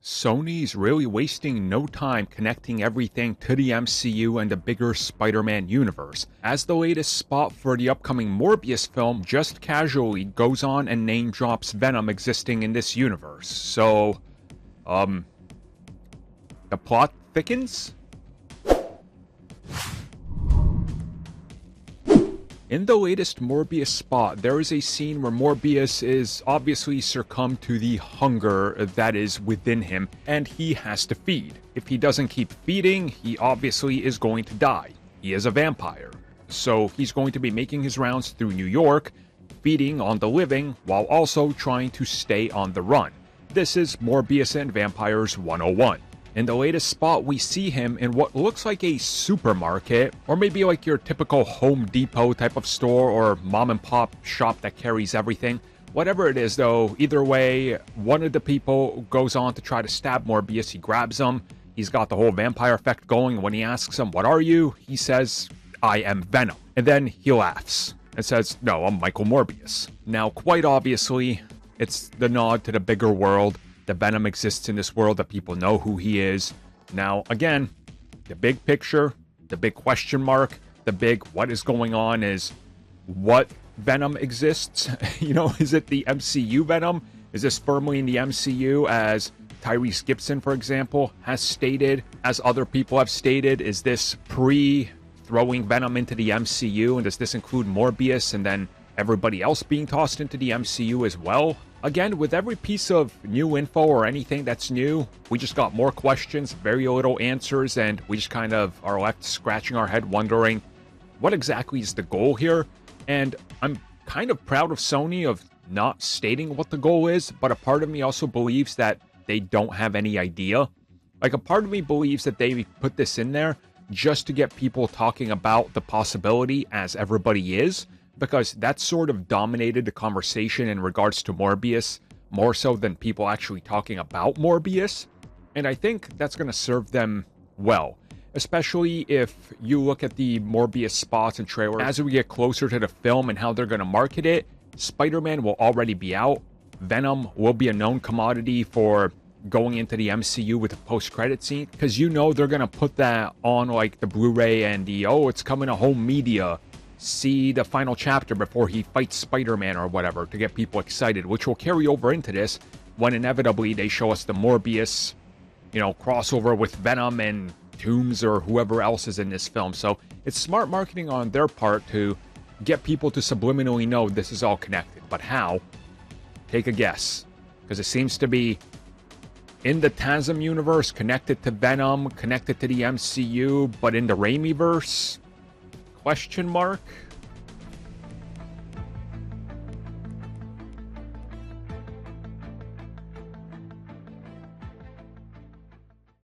Sony's really wasting no time connecting everything to the MCU and the bigger Spider-Man universe, as the latest spot for the upcoming Morbius film just casually goes on and name drops Venom existing in this universe. So, the plot thickens? In the latest Morbius spot, there is a scene where Morbius is obviously succumbed to the hunger that is within him, and he has to feed. If he doesn't keep feeding, he obviously is going to die. He is a vampire. So he's going to be making his rounds through New York, feeding on the living, while also trying to stay on the run. This is Morbius and Vampires 101. In the latest spot, we see him in what looks like a supermarket, or maybe like your typical Home Depot type of store or mom and pop shop that carries everything. Whatever it is though, either way, one of the people goes on to try to stab Morbius. He grabs him. He's got the whole vampire effect going. When he asks him, "What are you?" he says, "I am Venom." And then he laughs and says, "No, I'm Michael Morbius." Now, quite obviously, it's the nod to the bigger world. The Venom exists in this world, that people know who he is. Now, again, the big picture, the big question mark, the big what is going on is what Venom exists. Is it the MCU Venom? Is this firmly in the MCU, as Tyrese Gibson, for example, has stated, as other people have stated? Is this pre-throwing Venom into the MCU, and does this include Morbius and then everybody else being tossed into the MCU as well? Again, with every piece of new info or anything that's new, we just got more questions, very little answers, and we just kind of are left scratching our head wondering what exactly is the goal here. And I'm kind of proud of Sony of not stating what the goal is, but a part of me also believes that they don't have any idea. Like, a part of me believes that they put this in there just to get people talking about the possibility, as everybody is, because that sort of dominated the conversation in regards to Morbius, more so than people actually talking about Morbius. And I think that's going to serve them well, especially if you look at the Morbius spots and trailers. As we get closer to the film and how they're going to market it, Spider-Man will already be out. Venom will be a known commodity for going into the MCU with a post-credit scene, because they're going to put that on like the Blu-ray and the, it's coming to home media. See the final chapter before he fights Spider-Man or whatever, to get people excited, which will carry over into this when inevitably they show us the Morbius, crossover with Venom and Toomes or whoever else is in this film. So it's smart marketing on their part to get people to subliminally know this is all connected. But how? Take a guess. Because it seems to be in the TASM universe, connected to Venom, connected to the MCU, but in the Raimi-verse? Question mark?